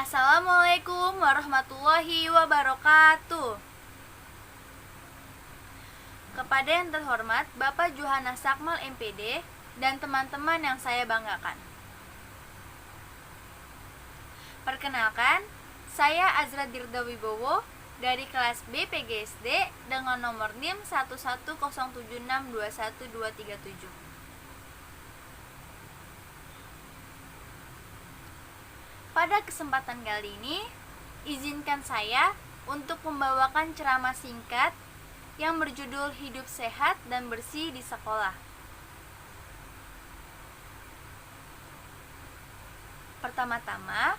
Assalamualaikum warahmatullahi wabarakatuh. Kepada yang terhormat Bapak Juhana Sakmal MPD dan teman-teman yang saya banggakan. Perkenalkan, saya Azra Dirda Wibowo dari kelas B PGSD dengan nomor NIM 11076212237. Pada kesempatan kali ini, izinkan saya untuk membawakan ceramah singkat yang berjudul Hidup Sehat dan Bersih di Sekolah. Pertama-tama,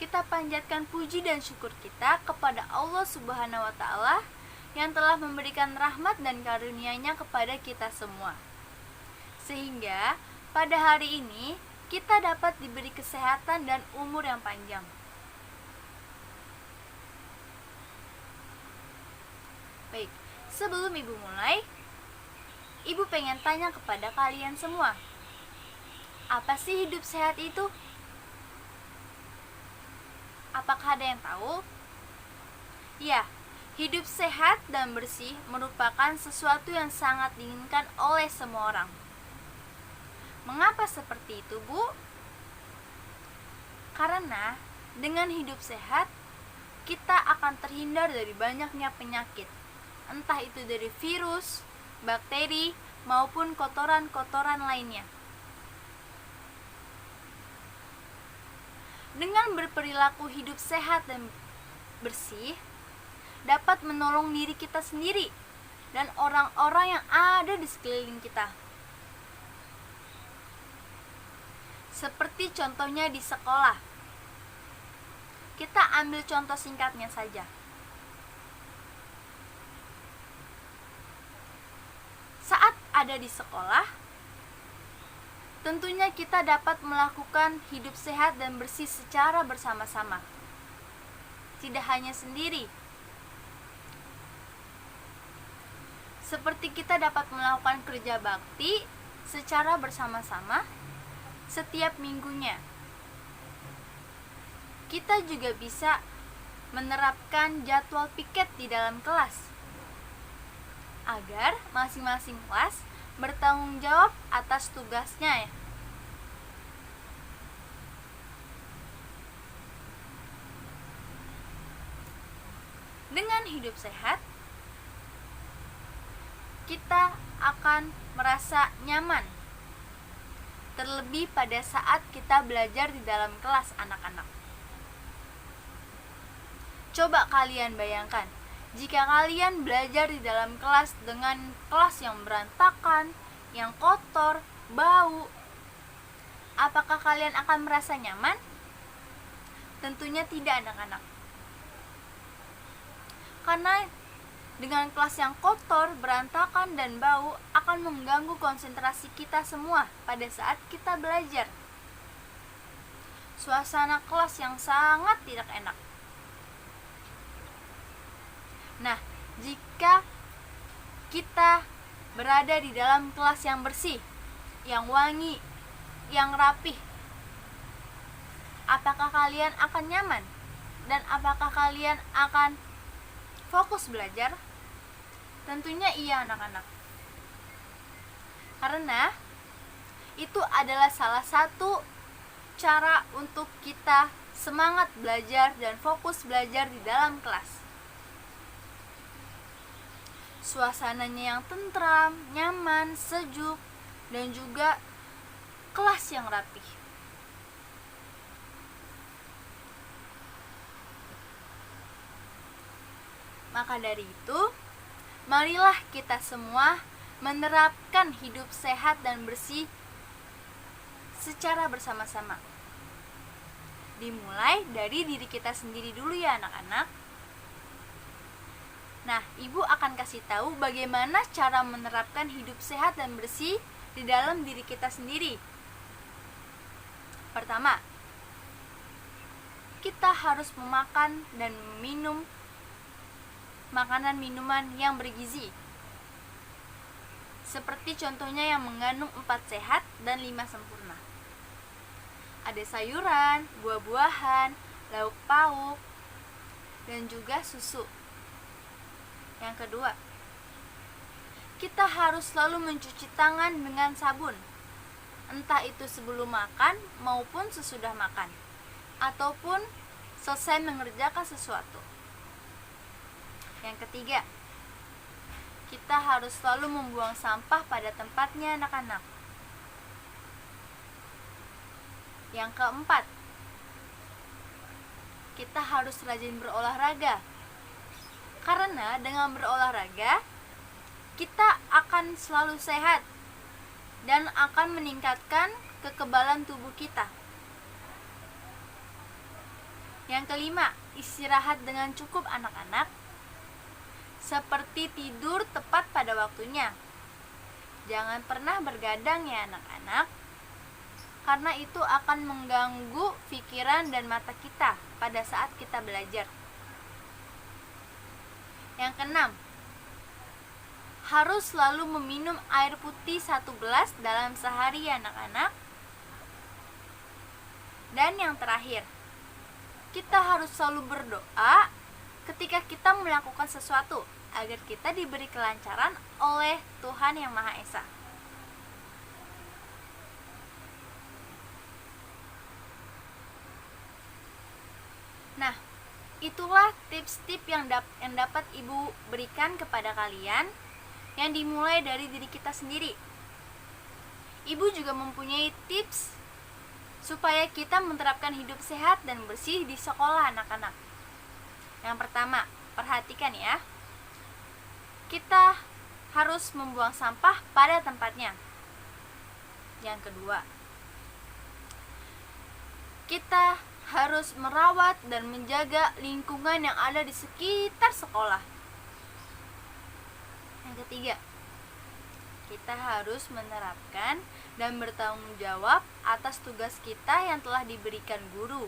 kita panjatkan puji dan syukur kita kepada Allah Subhanahu wa Ta'ala yang telah memberikan rahmat dan karunia-Nya kepada kita semua, sehingga pada hari ini kita dapat diberi kesehatan dan umur yang panjang. Baik, sebelum Ibu mulai, Ibu pengen tanya kepada kalian semua, apa sih hidup sehat itu? Apakah ada yang tahu? Ya, hidup sehat dan bersih merupakan sesuatu yang sangat diinginkan oleh semua orang. Mengapa seperti itu, Bu? Karena dengan hidup sehat, kita akan terhindar dari banyaknya penyakit, entah itu dari virus, bakteri, maupun kotoran-kotoran lainnya. Dengan berperilaku hidup sehat dan bersih, dapat menolong diri kita sendiri dan orang-orang yang ada di sekeliling kita. Seperti contohnya di sekolah. Kita ambil contoh singkatnya saja. Saat ada di sekolah, tentunya kita dapat melakukan hidup sehat dan bersih secara bersama-sama. Tidak hanya sendiri. Seperti kita dapat melakukan kerja bakti secara bersama-sama setiap minggunya. Kita juga bisa menerapkan jadwal piket di dalam kelas agar masing-masing kelas bertanggung jawab atas tugasnya. Dengan hidup sehat, kita akan merasa nyaman, terlebih pada saat kita belajar di dalam kelas anak-anak. Coba kalian bayangkan, jika kalian belajar di dalam kelas dengan kelas yang berantakan, yang kotor, bau, apakah kalian akan merasa nyaman? Tentunya tidak, anak-anak. Karena dengan kelas yang kotor, berantakan, dan bau akan mengganggu konsentrasi kita semua pada saat kita belajar. Suasana kelas yang sangat tidak enak. Nah, jika kita berada di dalam kelas yang bersih, yang wangi, yang rapih, apakah kalian akan nyaman? Dan apakah kalian akan fokus belajar? Tentunya iya, anak-anak. Karena itu adalah salah satu cara untuk kita semangat belajar dan fokus belajar di dalam kelas. Suasananya yang tentram, nyaman, sejuk, dan juga kelas yang rapih. Maka dari itu, marilah kita semua menerapkan hidup sehat dan bersih secara bersama-sama. Dimulai dari diri kita sendiri dulu ya, anak-anak. Nah, Ibu akan kasih tahu bagaimana cara menerapkan hidup sehat dan bersih di dalam diri kita sendiri. Pertama, kita harus memakan dan minum makanan-minuman yang bergizi. Seperti contohnya yang mengandung 4 sehat dan 5 sempurna. Ada sayuran, buah-buahan, lauk pauk, dan juga susu. Yang kedua, kita harus selalu mencuci tangan dengan sabun, entah itu sebelum makan maupun sesudah makan, ataupun selesai mengerjakan sesuatu. Yang ketiga, kita harus selalu membuang sampah pada tempatnya anak-anak. Yang keempat, kita harus rajin berolahraga. Karena dengan berolahraga, kita akan selalu sehat dan akan meningkatkan kekebalan tubuh kita. Yang kelima, istirahat dengan cukup anak-anak, seperti tidur tepat pada waktunya. Jangan pernah bergadang ya anak-anak, karena itu akan mengganggu pikiran dan mata kita pada saat kita belajar. Yang keenam, harus selalu meminum air putih 1 gelas dalam sehari ya anak-anak. Dan yang terakhir, kita harus selalu berdoa ketika kita melakukan sesuatu agar kita diberi kelancaran oleh Tuhan Yang Maha Esa. Nah, itulah tips-tips yang dapat Ibu berikan kepada kalian, yang dimulai dari diri kita sendiri. Ibu juga mempunyai tips supaya kita menerapkan hidup sehat dan bersih di sekolah anak-anak. Yang pertama, perhatikan ya. Kita harus membuang sampah pada tempatnya. Yang kedua, kita harus merawat dan menjaga lingkungan yang ada di sekitar sekolah. Yang ketiga, kita harus menerapkan dan bertanggung jawab atas tugas kita yang telah diberikan guru,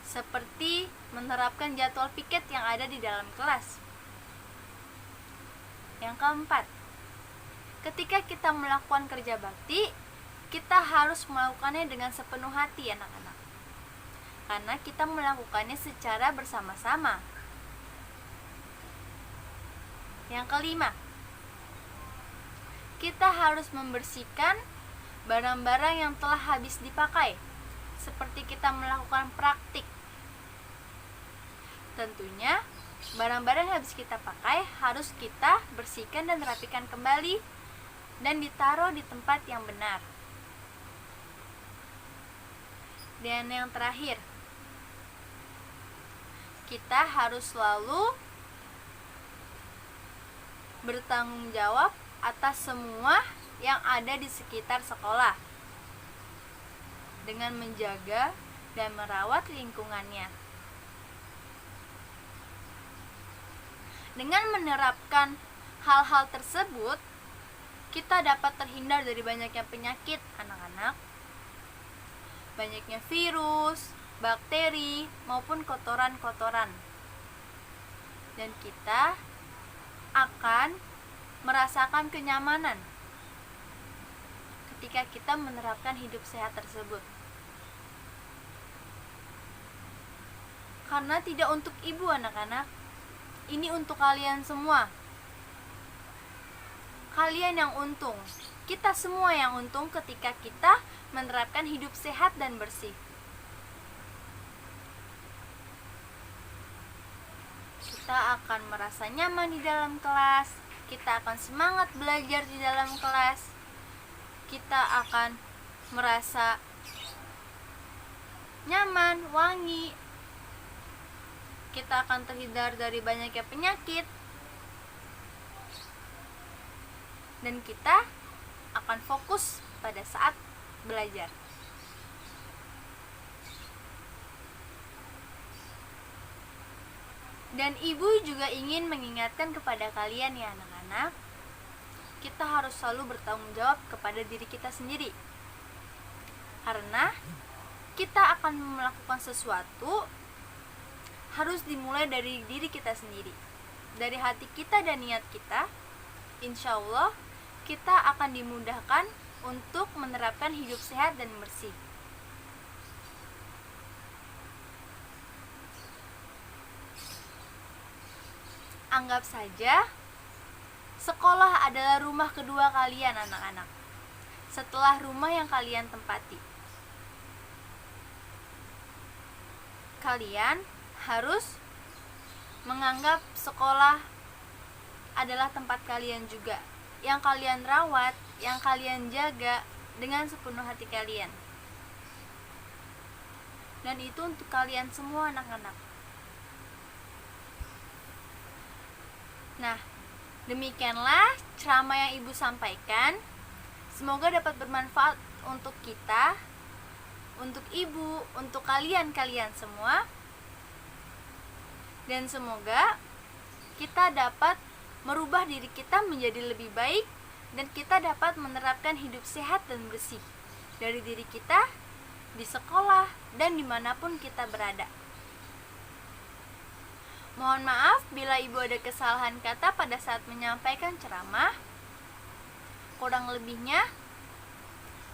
seperti menerapkan jadwal piket yang ada di dalam kelas. Yang keempat, ketika kita melakukan kerja bakti, kita harus melakukannya dengan sepenuh hati anak-anak, karena kita melakukannya secara bersama-sama. Yang kelima, kita harus membersihkan barang-barang yang telah habis dipakai, seperti kita melakukan praktik. Tentunya, barang-barang yang habis kita pakai harus kita bersihkan dan rapikan kembali dan ditaruh di tempat yang benar. Dan yang terakhir, kita harus selalu bertanggung jawab atas semua yang ada di sekitar sekolah dengan menjaga dan merawat lingkungannya. Dengan menerapkan hal-hal tersebut, kita dapat terhindar dari banyaknya penyakit anak-anak, banyaknya virus, bakteri, maupun kotoran-kotoran. Dan kita akan merasakan kenyamanan ketika kita menerapkan hidup sehat tersebut. Karena tidak untuk ibu anak-anak, ini untuk kalian semua. Kalian yang untung, kita semua yang untung ketika kita menerapkan hidup sehat dan bersih. Kita akan merasa nyaman di dalam kelas, kita akan semangat belajar di dalam kelas, kita akan merasa nyaman, wangi, kita akan terhindar dari banyaknya penyakit, dan kita akan fokus pada saat belajar. Dan ibu juga ingin mengingatkan kepada kalian ya anak-anak, kita harus selalu bertanggung jawab kepada diri kita sendiri. Karena kita akan melakukan sesuatu harus dimulai dari diri kita sendiri, dari hati kita dan niat kita. Insya Allah kita akan dimudahkan untuk menerapkan hidup sehat dan bersih. Anggap saja sekolah adalah rumah kedua kalian anak-anak, setelah rumah yang kalian tempati. Kalian harus menganggap sekolah adalah tempat kalian juga, yang kalian rawat, yang kalian jaga dengan sepenuh hati kalian. Dan itu untuk kalian semua anak-anak. Nah, demikianlah ceramah yang Ibu sampaikan. Semoga dapat bermanfaat untuk kita, untuk Ibu, untuk kalian semua. Dan semoga kita dapat merubah diri kita menjadi lebih baik, dan kita dapat menerapkan hidup sehat dan bersih dari diri kita, di sekolah, dan dimanapun kita berada. Mohon maaf bila Ibu ada kesalahan kata pada saat menyampaikan ceramah. Kurang lebihnya,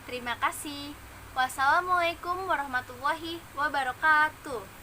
terima kasih. Wassalamualaikum warahmatullahi wabarakatuh.